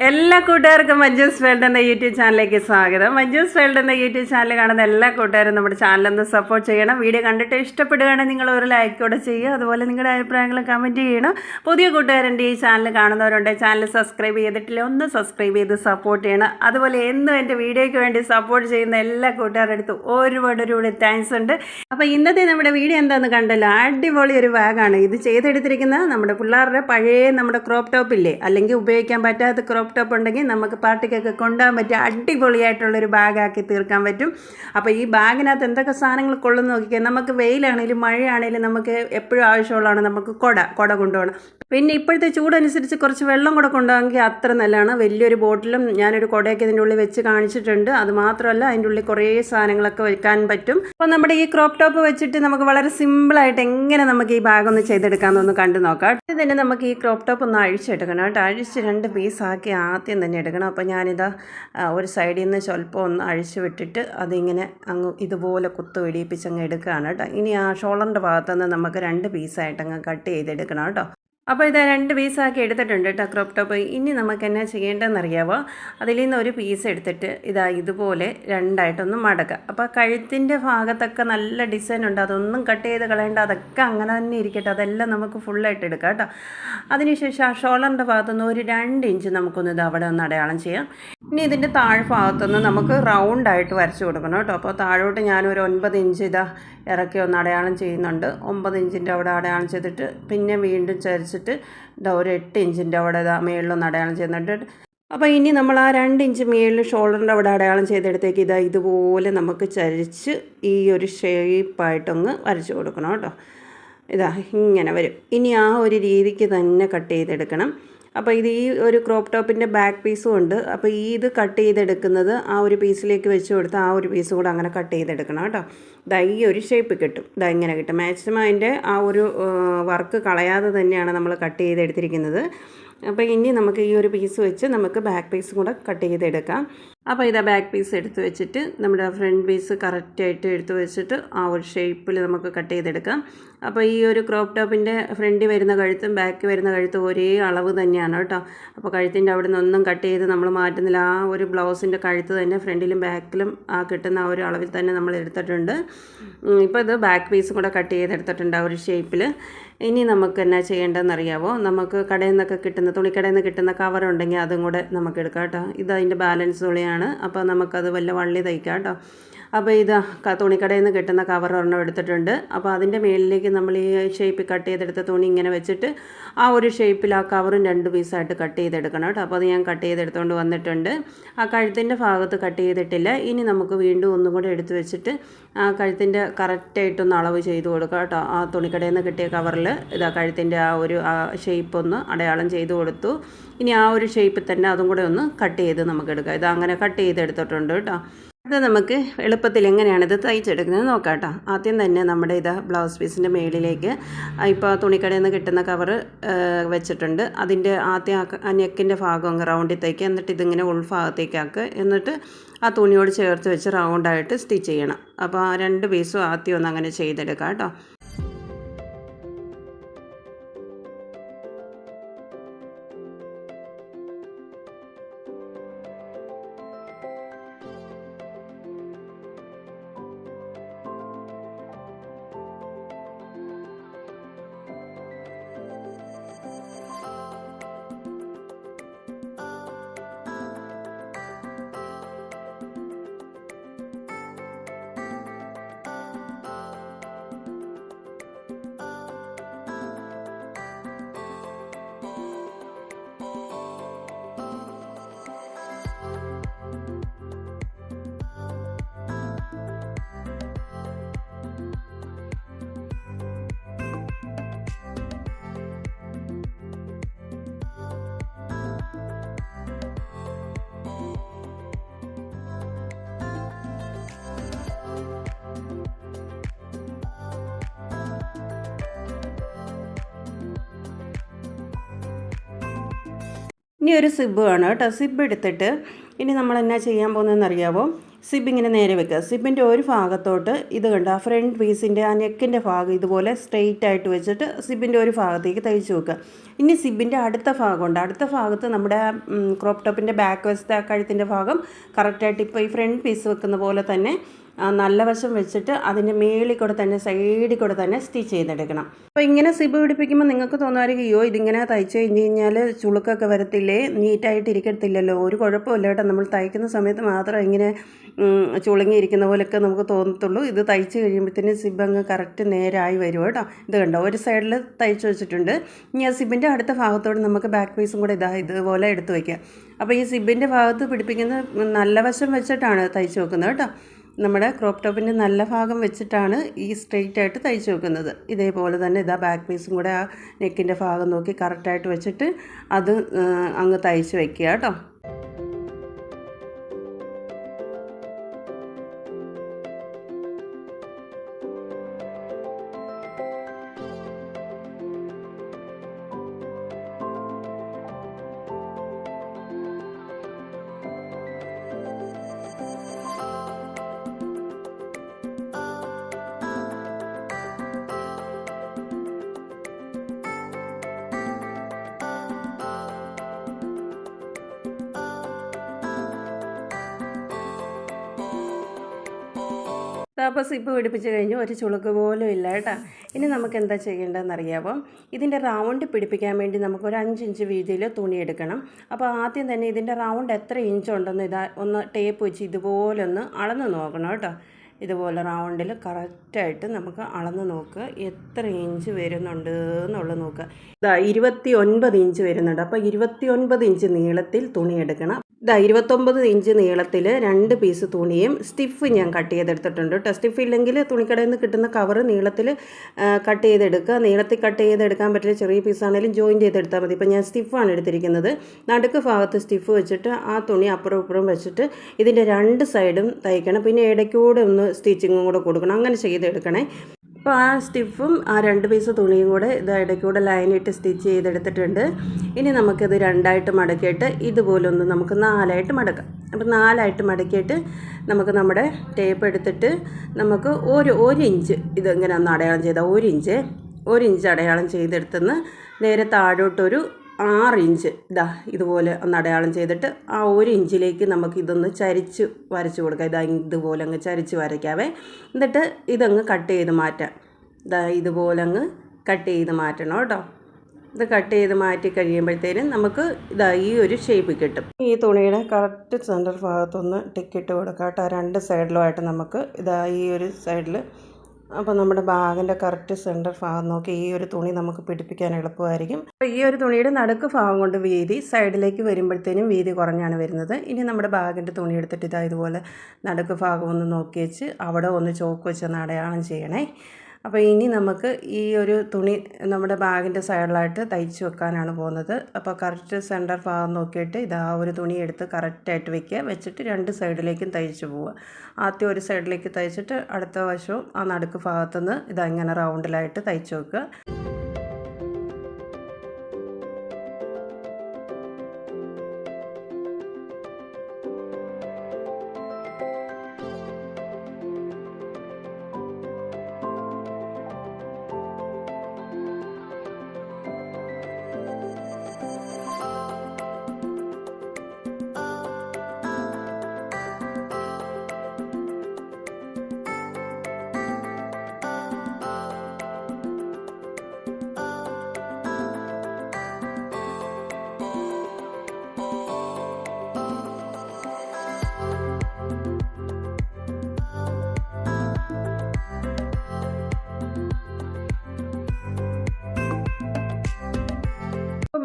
എല്ലാ കൂട്ടുകാർക്കും മഞ്ജൂസ് വേൾഡ് എന്ന യൂട്യൂബ് ചാനലിലേക്ക് സ്വാഗതം. മഞ്ജൂസ് വേൾഡ് എന്ന യൂട്യൂബ് ചാനൽ കാണുന്ന എല്ലാ കൂട്ടുകാരും നമ്മുടെ ചാനലൊന്ന് സപ്പോർട്ട് ചെയ്യണം. വീഡിയോ കണ്ടിട്ട് ഇഷ്ടപ്പെടുകയാണെങ്കിൽ നിങ്ങൾ ഒരു ലൈക്ക് കൂടെ ചെയ്യുക. അതുപോലെ നിങ്ങളുടെ അഭിപ്രായങ്ങൾ കമൻറ്റ് ചെയ്യണം. പുതിയ കൂട്ടുകാരുണ്ട് ഈ ചാനൽ കാണുന്നവരുണ്ട്, ചാനൽ സബ്സ്ക്രൈബ് ചെയ്തിട്ടില്ല, ഒന്ന് സബ്സ്ക്രൈബ് ചെയ്ത് സപ്പോർട്ട് ചെയ്യണം. അതുപോലെ എന്നും എൻ്റെ വീഡിയോയ്ക്ക് വേണ്ടി സപ്പോർട്ട് ചെയ്യുന്ന എല്ലാ കൂട്ടുകാരുടെ അടുത്തും ഒരുപാട് താങ്ക്സ് ഉണ്ട്. അപ്പോൾ ഇന്നത്തെ നമ്മുടെ വീഡിയോ എന്താണെന്ന് കണ്ടല്ലോ, അടിപൊളി ഒരു ബാഗാണ് ഇത് ചെയ്തെടുത്തിരിക്കുന്നത്. നമ്മുടെ പിള്ളേരുടെ പഴയ നമ്മുടെ ക്രോപ്പ് ടോപ്പില്ലേ, അല്ലെങ്കിൽ ഉപയോഗിക്കാൻ പറ്റാത്ത ക്രോപ്പ് ടോപ്പ് ഉണ്ടെങ്കിൽ നമുക്ക് പാർട്ടിക്കൊക്കെ കൊണ്ടുപോകാൻ പറ്റിയ അടിപൊളിയായിട്ടുള്ളൊരു ബാഗാക്കി തീർക്കാൻ പറ്റും. അപ്പോൾ ഈ ബാഗിനകത്ത് എന്തൊക്കെ സാധനങ്ങൾ കൊള്ളുന്നു നോക്കിയാൽ, നമുക്ക് വെയിലാണെങ്കിലും മഴയാണെങ്കിലും നമുക്ക് എപ്പോഴും ആവശ്യമുള്ളതാണ് നമുക്ക് കുട കൊണ്ടുപോകണം. പിന്നെ ഇപ്പോഴത്തെ ചൂടനുസരിച്ച് കുറച്ച് വെള്ളം കൂടെ കൊണ്ടുപോകാമെങ്കിൽ അത്ര നല്ലതാണ്. വലിയൊരു ബോട്ടിലും ഞാനൊരു കുടയൊക്കെ ഇതിൻ്റെ ഉള്ളിൽ വെച്ച് കാണിച്ചിട്ടുണ്ട്. അത് മാത്രമല്ല അതിൻ്റെ ഉള്ളിൽ കുറേ സാധനങ്ങളൊക്കെ വെക്കാൻ പറ്റും. അപ്പോൾ നമ്മുടെ ഈ ക്രോപ്പ് ടോപ്പ് വെച്ചിട്ട് നമുക്ക് വളരെ സിമ്പിളായിട്ട് എങ്ങനെ നമുക്ക് ഈ ബാഗ് ഒന്ന് ചെയ്തെടുക്കാമെന്നൊന്ന് കണ്ടു നോക്കാം. ഇത് തന്നെ നമുക്ക് ഈ ക്രോപ്പ് ടോപ്പ് ഒന്ന് അഴിച്ചെടുക്കണം കേട്ടോ. അഴിച്ച് 2 പീസാക്കി ആദ്യം തന്നെ എടുക്കണം. അപ്പോൾ ഞാനിതാ ഒരു സൈഡിൽ നിന്ന് സ്വല്പം ഒന്ന് അഴിച്ചു വിട്ടിട്ട് അതിങ്ങനെ അങ്ങ് ഇതുപോലെ കുത്തു വെടിയിപ്പിച്ച് അങ്ങ് എടുക്കുകയാണ് കേട്ടോ. ഇനി ആ ഷോളറിൻ്റെ ഭാഗത്തുനിന്ന് നമുക്ക് 2 പീസായിട്ട് അങ്ങ് കട്ട് ചെയ്തെടുക്കണം കേട്ടോ. അപ്പോൾ ഇത് 2 പീസാക്കി എടുത്തിട്ടുണ്ട് കേട്ടോ ക്രോപ്പ് ടോപ്പ്. ഇനി നമുക്ക് എന്നാ ചെയ്യേണ്ടതെന്നറിയാമോ, അതിൽ നിന്ന് ഒരു പീസ് എടുത്തിട്ട് ഇതുപോലെ രണ്ടായിട്ടൊന്ന് മടക്കുക. അപ്പോൾ കഴുത്തിൻ്റെ ഭാഗത്തൊക്കെ നല്ല ഡിസൈൻ ഉണ്ട്, അതൊന്നും കട്ട് ചെയ്ത് കളയേണ്ട, അതൊക്കെ അങ്ങനെ തന്നെ ഇരിക്കട്ടെ. അതെല്ലാം നമുക്ക് ഫുള്ളായിട്ട് എടുക്കാം കേട്ടോ. അതിനുശേഷം ആ ഷോളറിൻ്റെ ഭാഗത്തുനിന്ന് ഒരു 2 ഇഞ്ച് നമുക്കൊന്ന് അവിടെ ഒന്ന് അടയാളം ചെയ്യാം. ഇനി ഇതിൻ്റെ താഴ്ഭാഗത്തുനിന്ന് നമുക്ക് റൗണ്ടായിട്ട് വരച്ച് കൊടുക്കണം കേട്ടോ. അപ്പോൾ താഴോട്ട് ഞാനൊരു 9 ഇഞ്ച് ഇറക്കി ഒന്ന് അടയാളം ചെയ്യുന്നുണ്ട്. 9 ഇഞ്ചിൻ്റെ അവിടെ അടയാളം ചെയ്തിട്ട് പിന്നെ വീണ്ടും ചരിച്ചിട്ട് ഒരു 8 ഇഞ്ചിൻ്റെ അവിടെ മേളിലൊന്ന് അടയാളം ചെയ്യുന്നുണ്ട്. അപ്പോൾ ഇനി നമ്മൾ ആ 2 ഇഞ്ച് മേളിൽ ഷോൾഡറിൻ്റെ അവിടെ അടയാളം ചെയ്തെടുത്തേക്ക് ഇതുപോലെ നമുക്ക് ചരിച്ച് ഈ ഒരു ഷേപ്പായിട്ടൊന്ന് വരച്ച് കൊടുക്കണം കേട്ടോ. ഇങ്ങനെ വരും. ഇനി ആ ഒരു രീതിക്ക് തന്നെ കട്ട് ചെയ്തെടുക്കണം. അപ്പോൾ ഈ ഒരു ക്രോപ്പ് ടോപ്പിൻ്റെ ബാക്ക് പീസും ഉണ്ട്. അപ്പോൾ ഇത് കട്ട് ചെയ്തെടുക്കുന്നത് ആ ഒരു പീസിലേക്ക് വെച്ച് കൊടുത്ത് ആ ഒരു പീസ് കൂടെ അങ്ങനെ കട്ട് ചെയ്തെടുക്കണം കേട്ടോ. ഈ ഒരു ഷേപ്പ് കിട്ടും. ഇങ്ങനെ കിട്ടും. മാക്സിമം അതിൻ്റെ ആ ഒരു വർക്ക് കളയാതെ തന്നെയാണ് നമ്മൾ കട്ട് ചെയ്തെടുത്തിരിക്കുന്നത്. അപ്പോൾ ഇനി നമുക്ക് ഈ ഒരു പീസ് വെച്ച് നമുക്ക് ബാക്ക് പീസും കൂടെ കട്ട് ചെയ്തെടുക്കാം. അപ്പോൾ ബാക്ക് പീസ് എടുത്ത് വെച്ചിട്ട് നമ്മുടെ ഫ്രണ്ട് പീസ് കറക്റ്റായിട്ട് എടുത്ത് വെച്ചിട്ട് ആ ഒരു ഷേപ്പിൽ നമുക്ക് കട്ട് ചെയ്തെടുക്കാം. അപ്പോൾ ഈ ഒരു ക്രോപ്പ് ടോപ്പിൻ്റെ ഫ്രണ്ടിൽ വരുന്ന കഴുത്തും ബാക്ക് വരുന്ന കഴുത്തും ഒരേ അളവ് തന്നെയാണ് കേട്ടോ. അപ്പോൾ കഴുത്തിൻ്റെ അവിടെ നിന്നൊന്നും കട്ട് ചെയ്ത് നമ്മൾ മാറ്റുന്നില്ല. ആ ഒരു ബ്ലൗസിൻ്റെ കഴുത്ത് തന്നെ ഫ്രണ്ടിലും ബാക്കിലും ആ കിട്ടുന്ന ആ ഒരു അളവിൽ തന്നെ നമ്മൾ എടുത്തിട്ടുണ്ട്. ഇപ്പോൾ ഇത് ബാക്ക് പീസും കൂടെ കട്ട് ചെയ്തെടുത്തിട്ടുണ്ട് ആ ഒരു ഷേപ്പിൽ. ഇനി നമുക്ക് എന്നാ ചെയ്യേണ്ടതെന്നറിയാമോ, നമുക്ക് കടയിൽ നിന്നൊക്കെ കിട്ടുന്ന തുണിക്കടയിൽ നിന്ന് കിട്ടുന്ന കവറുണ്ടെങ്കിൽ അതും കൂടെ നമുക്ക് എടുക്കാം കേട്ടോ. അതിൻ്റെ ബാലൻസ് തുണിയാണ്. അപ്പോൾ നമുക്കത് വല്ല വള്ളി തയ്ക്കാം കേട്ടോ. അപ്പോൾ തുണിക്കടയിൽ നിന്ന് കിട്ടുന്ന കവർ ഒരെണ്ണം എടുത്തിട്ടുണ്ട്. അപ്പോൾ അതിൻ്റെ മേളിലേക്ക് നമ്മൾ ഈ ഷേപ്പിൽ കട്ട് ചെയ്തെടുത്ത തുണി ഇങ്ങനെ വെച്ചിട്ട് ആ ഒരു ഷേപ്പിൽ ആ കവറും 2 പീസായിട്ട് കട്ട് ചെയ്തെടുക്കണം കേട്ടോ. അപ്പോൾ അത് ഞാൻ കട്ട് ചെയ്തെടുത്തുകൊണ്ട് വന്നിട്ടുണ്ട്. ആ കഴുത്തിൻ്റെ ഭാഗത്ത് കട്ട് ചെയ്തിട്ടില്ല. ഇനി നമുക്ക് വീണ്ടും ഒന്നും കൂടെ എടുത്ത് വെച്ചിട്ട് ആ കഴുത്തിൻ്റെ കറക്റ്റായിട്ടൊന്ന് അളവ് ചെയ്ത് കൊടുക്കാം കേട്ടോ. ആ തുണിക്കടയിൽ നിന്ന് കിട്ടിയ കവറിൽ കഴുത്തിൻ്റെ ആ ഒരു ഷേപ്പ് ഒന്ന് അടയാളം ചെയ്ത് കൊടുത്തു. ഇനി ആ ഒരു ഷേപ്പിൽ തന്നെ അതും കൂടെ ഒന്ന് കട്ട് ചെയ്ത് നമുക്ക് എടുക്കാം. അങ്ങനെ കട്ട് ചെയ്തെടുത്തിട്ടുണ്ട് കേട്ടോ. അത് നമുക്ക് എളുപ്പത്തിൽ എങ്ങനെയാണിത് തയ്ച്ചെടുക്കുന്നത് നോക്കാം കേട്ടോ. ആദ്യം തന്നെ നമ്മുടെ ബ്ലൗസ് പീസിൻ്റെ മേളിലേക്ക് ഇപ്പോൾ തുണിക്കടയിൽ നിന്ന് കിട്ടുന്ന കവറ് വെച്ചിട്ടുണ്ട്. അതിൻ്റെ ആദ്യം ആ നെക്കിൻ്റെ ഭാഗം അങ്ങ് റൗണ്ടിൽ തയ്ക്കുക. എന്നിട്ട് ഇതിങ്ങനെ ഉൾഭാഗത്തേക്കാക്കുക. എന്നിട്ട് ആ തുണിയോട് ചേർത്ത് വെച്ച് റൗണ്ടായിട്ട് സ്റ്റിച്ച് ചെയ്യണം. അപ്പോൾ ആ 2 പീസും ആദ്യം ഒന്ന് അങ്ങനെ ചെയ്തെടുക്കാം കേട്ടോ. ഇനി ഒരു സിബ്ബ് വേണം കേട്ടോ. സിബ്ബ് എടുത്തിട്ട് ഇനി നമ്മൾ എന്നാ ചെയ്യാൻ പോകുന്നതെന്ന് അറിയാമോ, സിബ് ഇങ്ങനെ നേരെ വെക്കുക. സിബിൻ്റെ ഒരു ഭാഗത്തോട്ട് ഇത് കണ്ട ആ ഫ്രണ്ട് പീസിൻ്റെ ആ നെക്കിൻ്റെ ഭാഗം ഇതുപോലെ സ്ട്രെയിറ്റ് ആയിട്ട് വെച്ചിട്ട് സിബിൻ്റെ ഒരു ഭാഗത്തേക്ക് തയ്ച്ച് വെക്കുക. ഇനി സിബിൻ്റെ അടുത്ത ഭാഗമുണ്ട്. അടുത്ത ഭാഗത്ത് നമ്മുടെ ക്രോപ്പ് ടോപ്പിൻ്റെ ബാക്ക് വശത്തെ ആ കഴുത്തിൻ്റെ ഭാഗം കറക്റ്റായിട്ട് ഇപ്പോൾ ഈ ഫ്രണ്ട് പീസ് വെക്കുന്ന പോലെ തന്നെ നല്ല വശം വെച്ചിട്ട് അതിൻ്റെ മേളിൽ കൂടെ തന്നെ സൈഡിൽ കൂടെ തന്നെ സ്റ്റിച്ച് ചെയ്തെടുക്കണം. അപ്പോൾ ഇങ്ങനെ സിബ് പിടിപ്പിക്കുമ്പോൾ നിങ്ങൾക്ക് തോന്നുമായിരിക്കും, അയ്യോ ഇതിങ്ങനെ തയ്ച്ച് കഴിഞ്ഞ് കഴിഞ്ഞാൽ ചുളുക്കൊക്കെ വരത്തില്ലേ, നീറ്റായിട്ട് ഇരിക്കത്തില്ലല്ലോ. ഒരു കുഴപ്പമില്ല കേട്ടോ, നമ്മൾ തയ്ക്കുന്ന സമയത്ത് മാത്രം ഇങ്ങനെ ചുളുങ്ങിയിരിക്കുന്ന പോലെയൊക്കെ നമുക്ക് തോന്നത്തുള്ളൂ. ഇത് തയ്ച്ച് കഴിയുമ്പോഴത്തേന് സിബ് അങ്ങ് കറക്റ്റ് നേരായി വരും കേട്ടോ. ഇത് കണ്ടോ, ഒരു സൈഡിൽ തയ്ച്ച് വെച്ചിട്ടുണ്ട്. ഇനി ആ സിബിൻ്റെ അടുത്ത ഭാഗത്തോട് നമുക്ക് ബാക്ക് പീസും കൂടെ ഇതുപോലെ എടുത്ത് വയ്ക്കുക. അപ്പോൾ ഈ സിബിൻ്റെ ഭാഗത്ത് പിടിപ്പിക്കുന്ന നല്ല വശം വെച്ചിട്ടാണ് തയ്ച്ച് വെക്കുന്നത് കേട്ടോ. നമ്മുടെ ക്രോപ്പ് ടോപ്പിൻ്റെ നല്ല ഭാഗം വെച്ചിട്ടാണ് ഈ സ്ട്രെയിറ്റ് ആയിട്ട് തയ്ച്ച് വെക്കുന്നത്. ഇതേപോലെ തന്നെ ബാക്ക് പീസും കൂടെ ആ നെക്കിൻ്റെ ഭാഗം നോക്കി കറക്റ്റായിട്ട് വെച്ചിട്ട് അത് അങ്ങ് തയ്ച്ച് വയ്ക്കുക കേട്ടോ. അപ്പോൾ സിബ് പിടിപ്പിച്ച് കഴിഞ്ഞ് ഒരു ചുളുക്ക് പോലും ഇല്ല കേട്ടോ. ഇനി നമുക്ക് എന്താ ചെയ്യേണ്ടതെന്ന് അറിയാമോ? ഇതിൻ്റെ റൗണ്ട് പിടിപ്പിക്കാൻ വേണ്ടി നമുക്കൊരു 5 ഇഞ്ച് വീതിയിൽ തുണി എടുക്കണം. അപ്പോൾ ആദ്യം തന്നെ ഇതിൻ്റെ റൗണ്ട് എത്ര ഇഞ്ച് ഉണ്ടെന്ന് ഒന്ന് ടേപ്പ് വെച്ച് ഇതുപോലെ ഒന്ന് അളന്ന് നോക്കണം കേട്ടോ. ഇതുപോലെ റൗണ്ടിൽ കറക്റ്റായിട്ട് നമുക്ക് അളന്ന് നോക്കുക എത്ര ഇഞ്ച് വരുന്നുണ്ട് എന്നുള്ളത് നോക്കുക. 29 ഇഞ്ച് വരുന്നുണ്ട്. അപ്പോൾ 29 ഇഞ്ച് നീളത്തിൽ തുണി എടുക്കണം. 29 ഇഞ്ച് നീളത്തിൽ 2 പീസ് തുണിയും സ്റ്റിഫ് ഞാൻ കട്ട് ചെയ്തെടുത്തിട്ടുണ്ട് കേട്ടോ. സ്റ്റിഫ് ഇല്ലെങ്കിൽ തുണിക്കടയിൽ നിന്ന് കിട്ടുന്ന കവർ നീളത്തിൽ കട്ട് ചെയ്തെടുക്കുക. നീളത്തിൽ കട്ട് ചെയ്തെടുക്കാൻ പറ്റില്ല, ചെറിയ പീസാണെങ്കിലും ജോയിൻറ്റ് ചെയ്തെടുത്താൽ മതി. ഇപ്പോൾ ഞാൻ സ്റ്റിഫാണ് എടുത്തിരിക്കുന്നത്. നടുക്ക് ഭാഗത്ത് സ്റ്റിഫ് വെച്ചിട്ട് ആ തുണി അപ്പുറം ഇപ്പുറം വെച്ചിട്ട് ഇതിൻ്റെ 2 സൈഡും തയ്ക്കണം. പിന്നെ ഇടയ്ക്കൂടെ ഒന്ന് സ്റ്റിച്ചിങ്ങും കൂടെ കൊടുക്കണം. അങ്ങനെ ചെയ്തെടുക്കണേ. അപ്പോൾ ആ സ്റ്റിഫും ആ 2 പീസ് തുണിയും കൂടെ ഇടയ്ക്കൂടെ ലൈനിട്ട് സ്റ്റിച്ച് ചെയ്തെടുത്തിട്ടുണ്ട്. ഇനി നമുക്കിത് 2ആയിട്ട് മടക്കിയിട്ട് ഇതുപോലൊന്ന് നമുക്ക് 4ആയിട്ട് മടക്കാം. അപ്പോൾ 4ആയിട്ട് മടക്കിയിട്ട് നമുക്ക് നമ്മുടെ ടേപ്പ് എടുത്തിട്ട് നമുക്ക് ഒരു ഇഞ്ച് ഇതിങ്ങനെ ഒന്ന് അടയാളം ചെയ്താൽ 1 ഇഞ്ച് അടയാളം ചെയ്തെടുത്തുനിന്ന് നേരെ താഴോട്ടൊരു 6 ഇഞ്ച് ഇതുപോലെ ഒന്ന് അടയാളം ചെയ്തിട്ട് ആ 1 ഇഞ്ചിലേക്ക് നമുക്ക് ഇതൊന്ന് ചരിച്ച് വരച്ച് കൊടുക്കാം. ഇതുപോലെ അങ്ങ് ചരിച്ച് വരയ്ക്കാവേ. എന്നിട്ട് ഇതങ്ങ് കട്ട് ചെയ്ത് മാറ്റാം. ഇതുപോലെ അങ്ങ് കട്ട് ചെയ്ത് മാറ്റണം കേട്ടോ. ഇത് കട്ട് ചെയ്ത് മാറ്റി കഴിയുമ്പോഴത്തേനും നമുക്ക് ഈ ഒരു ഷേപ്പ് കിട്ടും. ഈ തുണിയുടെ കറക്റ്റ് സെൻറ്റർ ഭാഗത്തൊന്ന് ടിക്കിട്ട് കൊടുക്കാം കേട്ടോ. 2 സൈഡിലുമായിട്ട് നമുക്ക് ഈ ഒരു സൈഡിൽ. അപ്പോൾ നമ്മുടെ ബാഗിൻ്റെ കറക്റ്റ് സെൻറ്റർ ഭാഗം നോക്കി ഈ ഒരു തുണി നമുക്ക് പിടിപ്പിക്കാൻ എളുപ്പമായിരിക്കും. അപ്പോൾ ഈ ഒരു തുണിയുടെ നടുക്ക് ഭാഗം കൊണ്ട് വീതി സൈഡിലേക്ക് വരുമ്പോഴത്തേനും വീതി കുറഞ്ഞാണ് വരുന്നത്. ഇനി നമ്മുടെ ബാഗിൻ്റെ തുണി എടുത്തിട്ട് ഇതുപോലെ നടുക്ക് ഭാഗം ഒന്ന് നോക്കി വെച്ച് അവിടെ ഒന്ന് ചോക്ക് വെച്ചൊന്ന് അടയാളം ചെയ്യണേ. അപ്പോൾ ഇനി നമുക്ക് ഈ ഒരു തുണി നമ്മുടെ ബാഗിൻ്റെ സൈഡിലായിട്ട് തയ്ച്ച് വെക്കാനാണ് പോകുന്നത്. അപ്പോൾ കറക്റ്റ് സെൻറ്റർ ഭാഗം നോക്കിയിട്ട് ഒരു തുണി എടുത്ത് കറക്റ്റായിട്ട് വെക്കുക. വെച്ചിട്ട് 2 സൈഡിലേക്കും തയ്ച്ച് പോവുക. ആദ്യം ഒരു സൈഡിലേക്ക് തയ്ച്ചിട്ട് അടുത്ത വശവും ആ നടുക്ക് ഭാഗത്തുനിന്ന് ഇങ്ങനെ റൗണ്ടിലായിട്ട് തയ്ച്ച് വെക്കുക.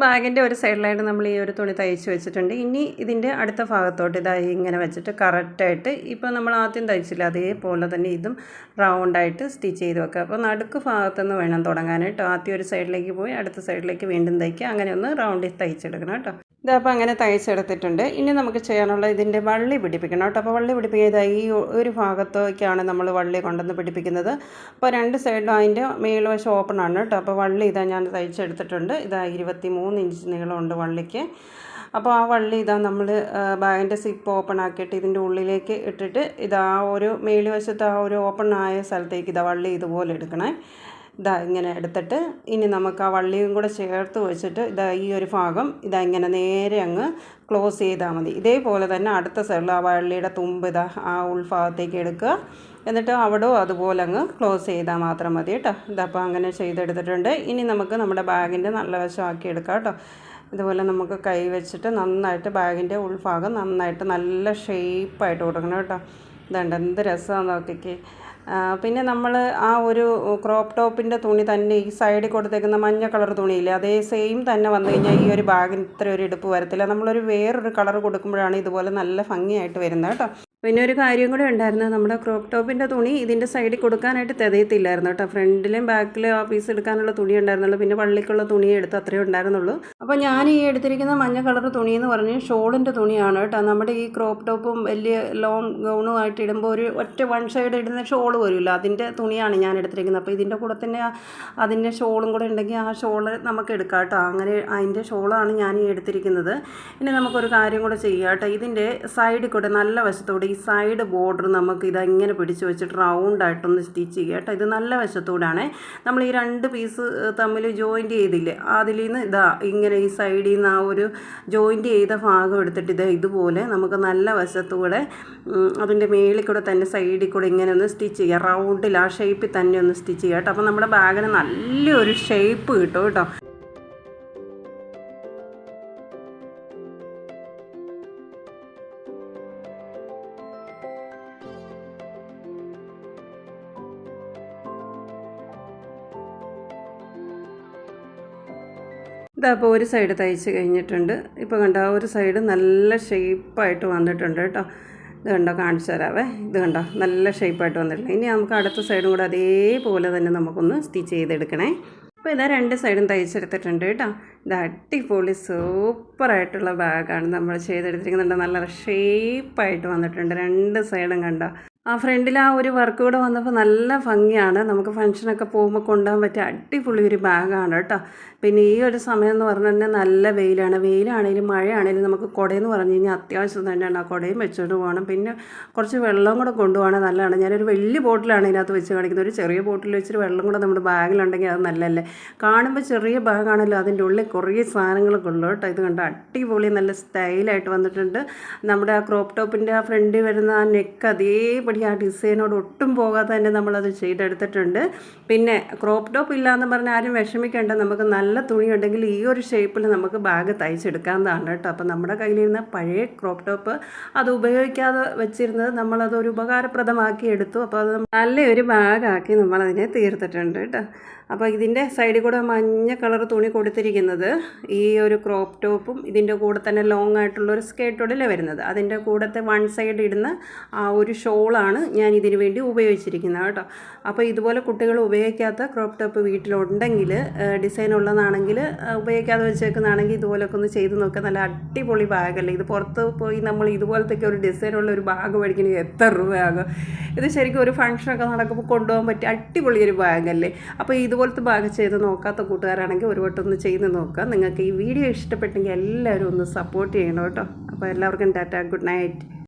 ബാഗിൻ്റെ ഒരു സൈഡിലായിട്ട് നമ്മൾ ഈ ഒരു തുണി തയ്ച്ച് വെച്ചിട്ടുണ്ട്. ഇനി ഇതിൻ്റെ അടുത്ത ഭാഗത്തോട്ട് ഇങ്ങനെ വെച്ചിട്ട് കറക്റ്റായിട്ട് ഇപ്പോൾ നമ്മൾ ആദ്യം തയ്ച്ചില്ല അതേപോലെ തന്നെ ഇതും റൗണ്ടായിട്ട് സ്റ്റിച്ച് ചെയ്ത് വെക്കുക. അപ്പോൾ നടുക്ക് ഭാഗത്തുനിന്ന് വേണം തുടങ്ങാനായിട്ട്. ആദ്യം ഒരു സൈഡിലേക്ക് പോയി അടുത്ത സൈഡിലേക്ക് വീണ്ടും തയ്ക്കുക. അങ്ങനെ ഒന്ന് റൗണ്ടിൽ തയ്ച്ചെടുക്കണം കേട്ടോ. ഇതപ്പോൾ അങ്ങനെ തയ്ച്ചെടുത്തിട്ടുണ്ട്. ഇനി നമുക്ക് ചെയ്യാനുള്ള ഇതിൻ്റെ വള്ളി പിടിപ്പിക്കണം കേട്ടോ. അപ്പോൾ വള്ളി പിടിപ്പിക്കുക ഈ ഒരു ഭാഗത്തേക്കാണ് നമ്മൾ വള്ളി കൊണ്ടുവന്ന് പിടിപ്പിക്കുന്നത്. അപ്പോൾ 2 സൈഡിലും അതിൻ്റെ മേൽവശം ഓപ്പൺ ആണ് കേട്ടോ. അപ്പോൾ വള്ളി ഞാൻ തയ്ച്ചെടുത്തിട്ടുണ്ട്. 23 ഇഞ്ച് നീളമുണ്ട് വള്ളിക്ക്. അപ്പോൾ ആ വള്ളി ഇതാ നമ്മൾ ബാഗിൻ്റെ സിപ്പ് ഓപ്പൺ ആക്കിയിട്ട് ഇതിൻ്റെ ഉള്ളിലേക്ക് ഇട്ടിട്ട് ഇതാ ഒരു മേല് വശത്ത് ആ ഒരു ഓപ്പൺ ആയ സ്ഥലത്തേക്ക് ഇതാ വള്ളി ഇതുപോലെ എടുക്കണേ. ഇതാ ഇങ്ങനെ എടുത്തിട്ട് ഇനി നമുക്ക് ആ വള്ളിയും കൂടെ ചേർത്ത് വെച്ചിട്ട് ഇതാ ഈ ഒരു ഭാഗം ഇതാ ഇങ്ങനെ നേരെ അങ്ങ് ക്ലോസ് ചെയ്താൽ മതി. ഇതേപോലെ തന്നെ അടുത്ത സൈഡിൽ ആ വള്ളിയുടെ തുമ്പ് ഇതാ ആ ഉൾഭാഗത്തേക്ക് എടുക്കുക. എന്നിട്ട് അവിടെയും അതുപോലെ അങ്ങ് ക്ലോസ് ചെയ്താൽ മാത്രം മതി കേട്ടോ. ഇതപ്പോൾ അങ്ങനെ ചെയ്തെടുത്തിട്ടുണ്ട്. ഇനി നമുക്ക് നമ്മുടെ ബാഗിൻ്റെ നല്ല വശമാക്കി എടുക്കാം കേട്ടോ. ഇതുപോലെ നമുക്ക് കൈ വെച്ചിട്ട് നന്നായിട്ട് ബാഗിൻ്റെ ഉൾഭാഗം നന്നായിട്ട് നല്ല ഷേപ്പായിട്ട് കൊടുക്കണം കേട്ടോ. ഇതുണ്ട് എന്ത് രസമാണെന്ന് നോക്കിക്കേ. പിന്നെ നമ്മൾ ആ ഒരു ക്രോപ്പ് ടോപ്പിൻ്റെ തുണി തന്നെ ഈ സൈഡിൽ കൊടുത്തേക്കുന്ന മഞ്ഞ കളർ തുണിയില്ലേ, അതേ സെയിം തന്നെ വന്നു കഴിഞ്ഞാൽ ഈ ഒരു ബാഗിന് ഇത്ര ഒരു എടുപ്പ് വരത്തില്ല. നമ്മളൊരു വേറൊരു കളർ കൊടുക്കുമ്പോഴാണ് ഇതുപോലെ നല്ല ഭംഗിയായിട്ട് വരുന്നത് കേട്ടോ. പിന്നെ ഒരു കാര്യം കൂടെ ഉണ്ടായിരുന്നു, നമ്മുടെ ക്രോപ്പ് ടോപ്പിൻ്റെ തുണി ഇതിൻ്റെ സൈഡിൽ കൊടുക്കാനായിട്ട് തികയത്തില്ലായിരുന്നു കേട്ടോ. ഫ്രണ്ടിലും ബാക്കിലും ആ പീസ് എടുക്കാനുള്ള തുണി ഉണ്ടായിരുന്നുള്ളൂ, പിന്നെ വള്ളിക്കുള്ള തുണി എടുത്ത് അത്രയേ ഉണ്ടായിരുന്നുള്ളൂ. അപ്പോൾ ഞാൻ ഈ എടുത്തിരിക്കുന്ന മഞ്ഞ കളർ തുണി എന്ന് പറഞ്ഞ് ഷോളിൻ്റെ തുണിയാണ് കേട്ടോ. നമ്മുടെ ഈ ക്രോപ്പ് ടോപ്പും വലിയ ലോങ് ഗൗണുമായിട്ട് ഇടുമ്പോൾ ഒരു ഒറ്റ വൺ സൈഡ് ഇടുന്ന ഷോൾ വരുമല്ലോ, അതിൻ്റെ തുണിയാണ് ഞാൻ എടുത്തിരിക്കുന്നത്. അപ്പോൾ ഇതിൻ്റെ കൂടെ തന്നെ അതിൻ്റെ ഷോളും കൂടെ ഉണ്ടെങ്കിൽ ആ ഷോള് നമുക്ക് എടുക്കാം കേട്ടോ. അങ്ങനെ അതിൻ്റെ ഷോളാണ് ഞാൻ ഈ എടുത്തിരിക്കുന്നത്. ഇനി നമുക്കൊരു കാര്യം കൂടെ ചെയ്യാം കേട്ടോ. ഇതിൻ്റെ സൈഡിൽ കൂടെ നല്ല വശത്തോടെ ഈ സൈഡ് ബോർഡർ നമുക്ക് ഇതങ്ങനെ പിടിച്ച് വെച്ചിട്ട് റൗണ്ടായിട്ടൊന്ന് സ്റ്റിച്ച് ചെയ്യുക കേട്ടോ. ഇത് നല്ല വശത്തോടാണ് നമ്മൾ ഈ രണ്ട് പീസ് തമ്മിൽ ജോയിൻറ്റ് ചെയ്തില്ലേ, അതിൽ നിന്ന് ഇതാ ഇങ്ങനെ ഈ സൈഡിൽ നിന്ന് ആ ഒരു ജോയിൻറ്റ് ചെയ്ത ഭാഗം എടുത്തിട്ട് ഇതുപോലെ നമുക്ക് നല്ല വശത്തൂടെ അതിൻ്റെ മേളിൽ കൂടെ തന്നെ സൈഡിൽ കൂടെ ഇങ്ങനെ ഒന്ന് സ്റ്റിച്ച് ചെയ്യുക. റൗണ്ടിൽ ആ ഷേപ്പിൽ തന്നെ ഒന്ന് സ്റ്റിച്ച് ചെയ്യുക കേട്ടോ. അപ്പോൾ നമ്മുടെ ബാഗിന് നല്ലൊരു ഷേപ്പ് കിട്ടും കേട്ടോ. ഇതപ്പോൾ ഒരു സൈഡ് തയ്ച്ച് കഴിഞ്ഞിട്ടുണ്ട്. ഇപ്പോൾ കണ്ടോ ഒരു സൈഡ് നല്ല ഷേപ്പായിട്ട് വന്നിട്ടുണ്ട് കേട്ടോ. ഇത് കണ്ടോ, കാണിച്ചു തരാവേ. ഇത് കണ്ടോ നല്ല ഷേപ്പായിട്ട് വന്നിട്ടുണ്ട്. ഇനി നമുക്ക് അടുത്ത സൈഡും കൂടെ അതേപോലെ തന്നെ നമുക്കൊന്ന് സ്റ്റിച്ച് ചെയ്തെടുക്കണേ. അപ്പോൾ ഇതാ രണ്ട് സൈഡും തയ്ച്ചെടുത്തിട്ടുണ്ട് കേട്ടോ. ഇത് അടിപൊളി സൂപ്പറായിട്ടുള്ള ബാഗാണ് നമ്മൾ ചെയ്തെടുത്തിരിക്കുന്നുണ്ട്. നല്ല ഷേപ്പായിട്ട് വന്നിട്ടുണ്ട് രണ്ട് സൈഡും കണ്ടോ. ആ ഫ്രണ്ടിൽ ആ ഒരു വർക്ക് കൂടെ വന്നപ്പോൾ നല്ല ഭംഗിയാണ്. നമുക്ക് ഫംഗ്ഷനൊക്കെ പോകുമ്പോൾ കൊണ്ടുപോകാൻ പറ്റിയ അടിപൊളി ഒരു ബാഗാണ് കേട്ടോ. പിന്നെ ഈ ഒരു സമയം എന്ന് പറഞ്ഞു കഴിഞ്ഞാൽ നല്ല വെയിലാണെങ്കിലും മഴയാണെങ്കിലും നമുക്ക് കുടയെന്ന് പറഞ്ഞു കഴിഞ്ഞാൽ അത്യാവശ്യം തന്നെയാണ്. ആ കുടയും വെച്ചോണ്ട് പോകണം. പിന്നെ കുറച്ച് വെള്ളം കൂടെ കൊണ്ടുപോകണം, നല്ലതാണ്. ഞാനൊരു വലിയ ബോട്ടിലാണ് ഇതിനകത്ത് വെച്ച് കാണിക്കുന്നത്. ഒരു ചെറിയ ബോട്ടിൽ വെച്ചിട്ട് വെള്ളം കൂടെ നമ്മുടെ ബാഗിലുണ്ടെങ്കിൽ അത് നല്ലതല്ലേ. കാണുമ്പോൾ ചെറിയ ബാഗാണല്ലോ, അതിൻ്റെ ഉള്ളിൽ കുറേ സാധനങ്ങളൊക്കെ ഉള്ളു കേട്ടോ. ഇത് കണ്ട് അടിപൊളി നല്ല സ്റ്റൈലായിട്ട് വന്നിട്ടുണ്ട്. നമ്മുടെ ആ ക്രോപ്പ് ടോപ്പിൻ്റെ ആ ഫ്രണ്ടിൽ വരുന്ന ആ നെക്ക് അതേപടി ആ ഡിസൈനോട് ഒട്ടും പോകാതെ തന്നെ നമ്മളത് ചെയ്തെടുത്തിട്ടുണ്ട്. പിന്നെ ക്രോപ്പ് ടോപ്പ് ഇല്ലയെന്ന് പറഞ്ഞാൽ ആരും വിഷമിക്കേണ്ട. നമുക്ക് നല്ല തുണി ഉണ്ടെങ്കിൽ ഈ ഒരു ഷേപ്പിൽ നമുക്ക് ബാഗ് തയ്ച്ചെടുക്കാവുന്നതാണ് കേട്ടോ. അപ്പോൾ നമ്മുടെ കയ്യിലിരുന്ന പഴയ ക്രോപ്പ് ടോപ്പ് അത് ഉപയോഗിക്കാതെ വെച്ചിരുന്നത് നമ്മളതൊരു ഉപകാരപ്രദമാക്കി എടുത്തു. അപ്പോൾ അത് നല്ലൊരു ബാഗാക്കി നമ്മളതിനെ തീർത്തിട്ടുണ്ട് കേട്ടോ. അപ്പോൾ ഇതിൻ്റെ സൈഡിൽ കൂടെ മഞ്ഞ കളർ തുണി കൊടുത്തിരിക്കുന്നത് ഈ ഒരു ക്രോപ്പ് ടോപ്പും ഇതിൻ്റെ കൂടെ തന്നെ ലോങ് ആയിട്ടുള്ളൊരു സ്കേർട്ടോടല്ലേ വരുന്നത്. അതിൻ്റെ കൂടത്തെ വൺ സൈഡ് ഇടുന്ന ആ ഒരു ഷോളാണ് ഞാൻ ഇതിനു വേണ്ടി ഉപയോഗിച്ചിരിക്കുന്നത് കേട്ടോ. അപ്പോൾ ഇതുപോലെ കുട്ടികൾ ഉപയോഗിക്കാത്ത ക്രോപ്പ് ടോപ്പ് വീട്ടിലുണ്ടെങ്കിൽ, ഡിസൈൻ ഉള്ളതാണെങ്കിൽ, ഉപയോഗിക്കാതെ വെച്ചേക്കുന്നതാണെങ്കിൽ ഇതുപോലൊക്കെ ഒന്ന് ചെയ്ത് നോക്കുക. നല്ല അടിപൊളി ബാഗല്ലേ. ഇത് പുറത്ത് പോയി നമ്മൾ ഇതുപോലത്തേക്ക് ഒരു ഡിസൈനുള്ള ഒരു ബാഗ് മേടിക്കണമെങ്കിൽ എത്ര രൂപയാകും. ഇത് ശരിക്കും ഒരു ഫംഗ്ഷനൊക്കെ നടക്കുമ്പോൾ കൊണ്ടുപോകാൻ പറ്റിയ അടിപൊളി ഒരു ബാഗല്ലേ. അപ്പോൾ ഇതുപോലത്തെ ബാഗ് ചെയ്ത് നോക്കാത്ത കൂട്ടുകാരാണെങ്കിൽ ഒരു വട്ടം ഒന്ന് ചെയ്ത് നോക്കുക. നിങ്ങൾക്ക് ഈ വീഡിയോ ഇഷ്ടപ്പെട്ടെങ്കിൽ എല്ലാവരും ഒന്ന് സപ്പോർട്ട് ചെയ്യണം കേട്ടോ. അപ്പോൾ എല്ലാവർക്കും ടാറ്റ, ഗുഡ് നൈറ്റ്.